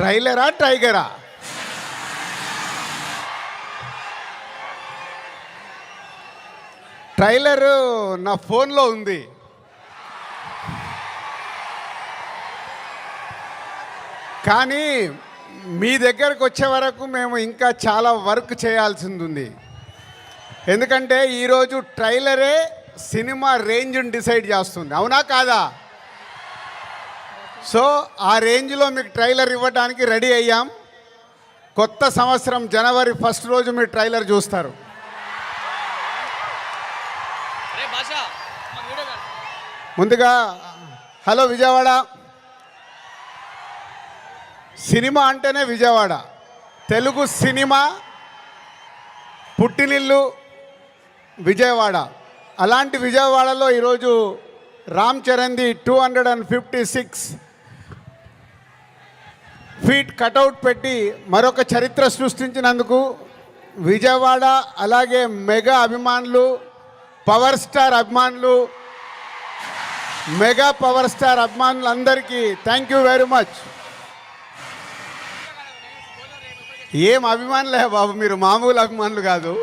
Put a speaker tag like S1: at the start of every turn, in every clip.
S1: ట్రైలరా టైగరా? Trailer నా ఫోన్లో ఉంది. కానీ మీ దగ్గరకు వచ్చే వరకు మేము ఇంకా చాలా వర్క్ చేయాల్సింది ఉంది. ఎందుకంటే ఈరోజు ట్రైలరే సినిమా రేంజ్ని డిసైడ్ చేస్తుంది, అవునా కాదా? సో ఆ రేంజ్లో మీకు ట్రైలర్ ఇవ్వడానికి రెడీ అయ్యాం. కొత్త సంవత్సరం జనవరి 1 రోజు మీరు ట్రైలర్ చూస్తారు. ముందుగా హలో విజయవాడ. సినిమా అంటేనే విజయవాడ. తెలుగు సినిమా పుట్టినిల్లు విజయవాడ. అలాంటి విజయవాడలో ఈరోజు రామ్ చరణ్ది 256 ఫీట్ కటౌట్ పెట్టి మరొక చరిత్ర సృష్టించినందుకు విజయవాడ, అలాగే మెగా అభిమానులు, పవర్ స్టార్ అభిమానులు, మెగా పవర్ స్టార్ అభిమానులందరికీ థ్యాంక్ యూ వెరీ మచ్. ఏం అభిమానులే బాబు, మీరు మామూలు అభిమానులు కాదు.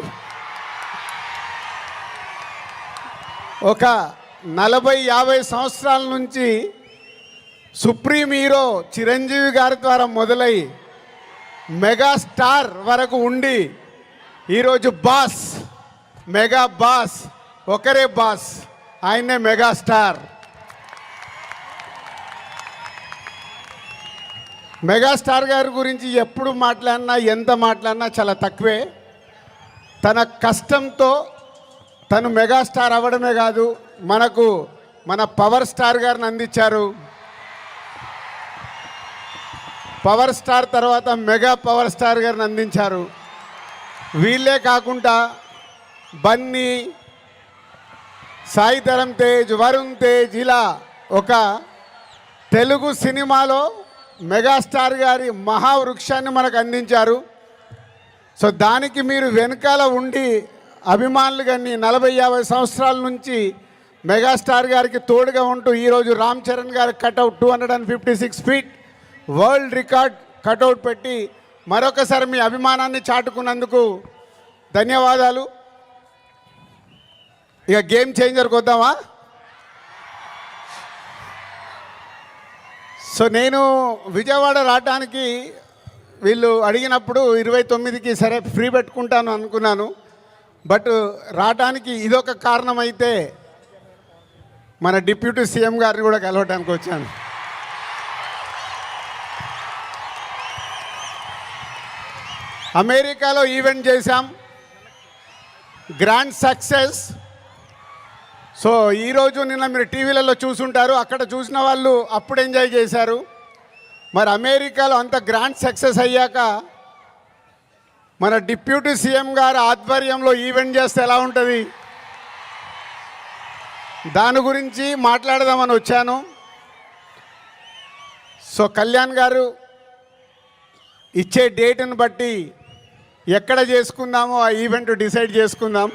S1: ఒక 40-50 సంవత్సరాల నుంచి సుప్రీం హీరో చిరంజీవి గారి ద్వారా మొదలై మెగాస్టార్ వరకు ఉండి ఈరోజు బాస్, మెగా బాస్, ఒకరే బాస్, ఆయనే మెగాస్టార్. మెగాస్టార్ గారి గురించి ఎప్పుడు మాట్లాడినా, ఎంత మాట్లాడినా చాలా తక్కువే. తన కష్టంతో తను మెగాస్టార్ అవ్వడమే కాదు, మనకు మన పవర్ స్టార్ గారిని అందించారు. పవర్ స్టార్ తర్వాత మెగా పవర్ స్టార్ గారిని అందించారు. వీళ్ళే కాకుండా బన్నీ, సాయి ధరమ్ తేజ్, వరుణ్ తేజ్, ఇలా ఒక తెలుగు సినిమాలో మెగాస్టార్ గారి మహావృక్షాన్ని మనకు అందించారు. సో దానికి మీరు వెనకాల ఉండి అభిమానులు కానీ 40-50 సంవత్సరాల నుంచి మెగాస్టార్ గారికి తోడుగా ఉంటూ ఈరోజు రామ్ చరణ్ గారి cutout 256 feet world record cutout పెట్టి మరొకసారి మీ అభిమానాన్ని చాటుకున్నందుకు ధన్యవాదాలు. ఇక గేమ్ చేంజర్కి వద్దామా? సో నేను విజయవాడ రావడానికి వీళ్ళు అడిగినప్పుడు 29కి సరే ఫ్రీ పెట్టుకుంటాను అనుకున్నాను. బట్ రావడానికి ఇదొక కారణం అయితే మన డిప్యూటీ సీఎం గారిని కూడా కలవడానికి వచ్చాను. అమెరికాలో ఈవెంట్ చేశాం, గ్రాండ్ సక్సెస్. సో ఈరోజు నిన్న మీరు టీవీలలో చూసుంటారు, అక్కడ చూసిన వాళ్ళు అప్పుడు ఎంజాయ్ చేశారు. మరి అమెరికాలో అంత గ్రాండ్ సక్సెస్ అయ్యాక మన డిప్యూటీ సీఎం గారు ఆధ్వర్యంలో ఈవెంట్ చేస్తే ఎలా ఉంటుంది, దాని గురించి మాట్లాడదామని వచ్చాను. సో కళ్యాణ్ గారు ఇచ్చే డేట్ని బట్టి ఎక్కడ చేసుకుందామో ఆ ఈవెంట్ డిసైడ్ చేసుకుందాం.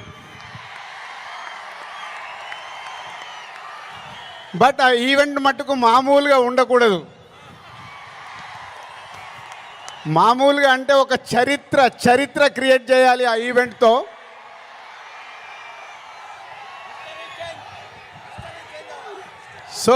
S1: బట్ ఆ ఈవెంట్ మట్టుకు మామూలుగా ఉండకూడదు. మామూలుగా అంటే ఒక చరిత్ర క్రియేట్ చేయాలి ఆ ఈవెంట్తో. సో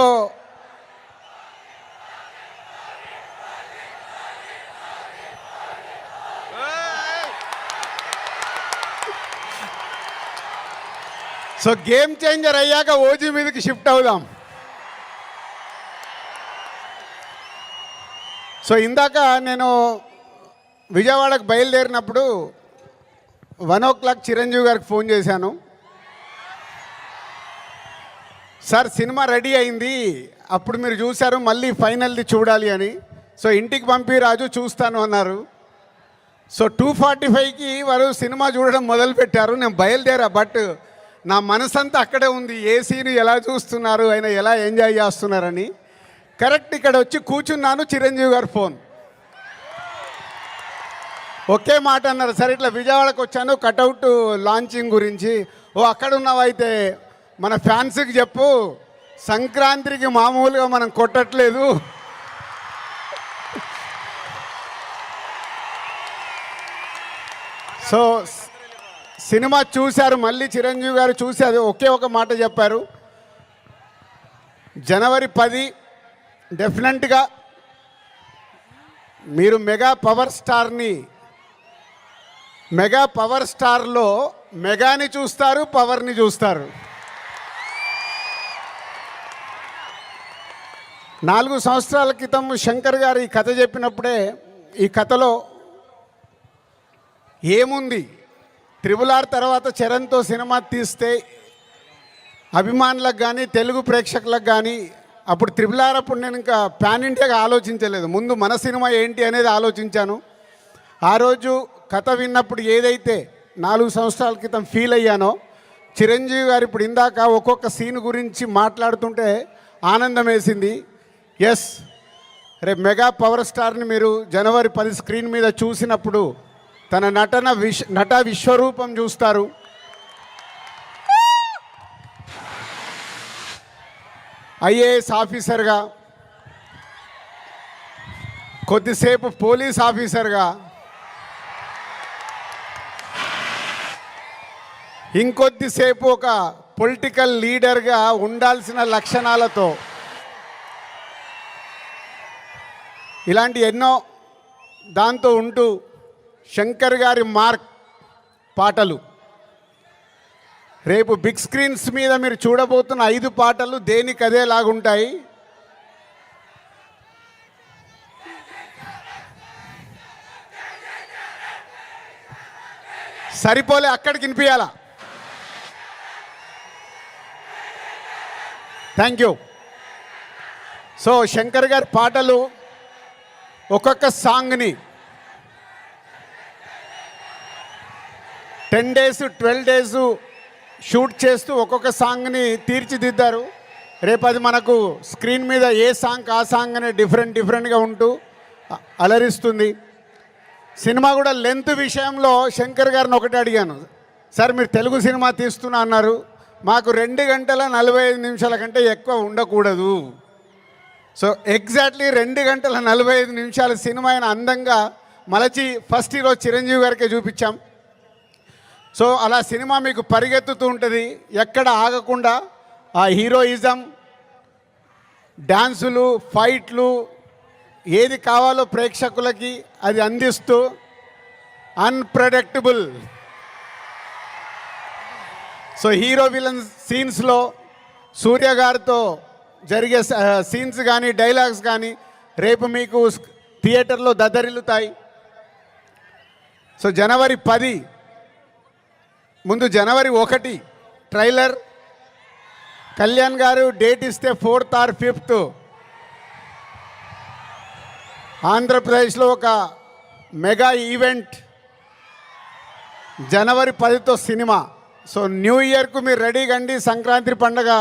S1: గేమ్ చేంజర్ అయ్యాక ఓజీ మీదకి షిఫ్ట్ అవుదాం. సో ఇందాక నేను విజయవాడకు బయలుదేరినప్పుడు 1 o'clock చిరంజీవి గారికి ఫోన్ చేశాను. సార్ సినిమా రెడీ అయింది, అప్పుడు మీరు చూశారు, మళ్ళీ ఫైనల్ది చూడాలి అని. సో ఇంటికి పంపి రాజు చూస్తాను అన్నారు. సో 2:45కి వారు సినిమా చూడడం మొదలుపెట్టారు. నేను బయలుదేరా, బట్ నా మనసంతా అక్కడే ఉంది. ఏ సీన్ ఎలా చూస్తున్నారు, ఆయన ఎలా ఎంజాయ్ చేస్తున్నారని. కరెక్ట్ ఇక్కడ వచ్చి కూర్చున్నాను, చిరంజీవి గారు ఫోన్. ఒకే మాట అన్నారు, సరే ఇట్లా విజయవాడకు వచ్చాను కటౌట్ లాంచింగ్ గురించి. ఓ అక్కడ ఉన్నావైతే మన ఫ్యాన్స్కి చెప్పు, సంక్రాంతికి మామూలుగా మనం కొట్టట్లేదు, సో సినిమా చూశారు, మళ్ళీ చిరంజీవి గారు చూసి అది ఒకే ఒక మాట చెప్పారు, జనవరి 10 డెఫినెట్గా మీరు మెగా పవర్ స్టార్లో మెగాని చూస్తారు, పవర్ని చూస్తారు. 4 సంవత్సరాల క్రితం శంకర్ గారు ఈ కథ చెప్పినప్పుడే ఈ కథలో ఏముంది, RRR తర్వాత చరణ్తో సినిమా తీస్తే అభిమానులకు కానీ తెలుగు ప్రేక్షకులకు కానీ, అప్పుడు RRR అప్పుడు నేను ఇంకా పాన్ ఇండియాగా ఆలోచించలేదు, ముందు మన సినిమా ఏంటి అనేది ఆలోచించాను. ఆ రోజు కథ విన్నప్పుడు ఏదైతే 4 సంవత్సరాల క్రితం ఫీల్ అయ్యానో, చిరంజీవి గారు ఇప్పుడు ఇందాక ఒక్కొక్క సీన్ గురించి మాట్లాడుతుంటే ఆనందం వేసింది. ఎస్, రేపు మెగా పవర్ స్టార్ని మీరు జనవరి 10 స్క్రీన్ మీద చూసినప్పుడు తన నట విశ్వరూపం చూస్తారు. ఐఏఎస్ ఆఫీసర్గా, కొద్దిసేపు పోలీస్ ఆఫీసర్గా, ఇంకొద్దిసేపు ఒక పొలిటికల్ లీడర్గా ఉండాల్సిన లక్షణాలతో ఇలాంటి ఎన్నో దాంతో ఉంటూ శంకర్ గారి మార్క్ పాటలు రేపు బిగ్ స్క్రీన్స్ మీద మీరు చూడబోతున్న 5 పాటలు దేనికి అదేలాగుంటాయి. సరిపోలే, అక్కడికి వినిపించాలా. Thank you. సో శంకర్ గారి పాటలు ఒక్కొక్క సాంగ్ని 10 days 12 days షూట్ చేస్తూ ఒక్కొక్క సాంగ్ని తీర్చిదిద్దారు. రేపు అది మనకు స్క్రీన్ మీద ఏ సాంగ్ ఆ సాంగ్ అనే డిఫరెంట్గా ఉంటూ అలరిస్తుంది. సినిమా కూడా లెంత్ విషయంలో శంకర్ గారిని ఒకటి అడిగాను, సార్ మీరు తెలుగు సినిమా తీస్తున్నా అన్నారు, మాకు 2 గంటల 45 నిమిషాల కంటే ఎక్కువ ఉండకూడదు. సో ఎగ్జాక్ట్లీ 2 గంటల 45 నిమిషాల సినిమా అయిన అందంగా మలచి ఫస్ట్ ఈరోజు చిరంజీవి గారికే చూపించాం. సో అలా సినిమా మీకు పరిగెత్తుతూ ఉంటుంది, ఎక్కడ ఆగకుండా ఆ హీరోయిజం, డ్యాన్సులు, ఫైట్లు, ఏది కావాలో ప్రేక్షకులకి అది అందిస్తూ అన్ప్రెడిక్టబుల్. సో హీరో విలన్ సీన్స్లో సూర్య గారితో జరిగే సీన్స్ కానీ డైలాగ్స్ కానీ రేపు మీకు థియేటర్లో దద్దరిల్లుతాయి. సో జనవరి 10 ముందు జనవరి 1 ట్రైలర్, కళ్యాణ్ గారు డేట్ ఇస్తే 4th or 5th ఆంధ్రప్రదేశ్లో ఒక మెగా ఈవెంట్, జనవరి 10తో సినిమా. సో న్యూ ఇయర్కు మీరు రెడీగా అండి. సంక్రాంతి పండగ,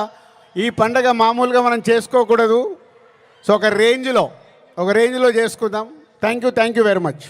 S1: ఈ పండగ మామూలుగా మనం చేసుకోకూడదు. సో ఒక రేంజ్లో చేసుకుందాం. Thank you very much.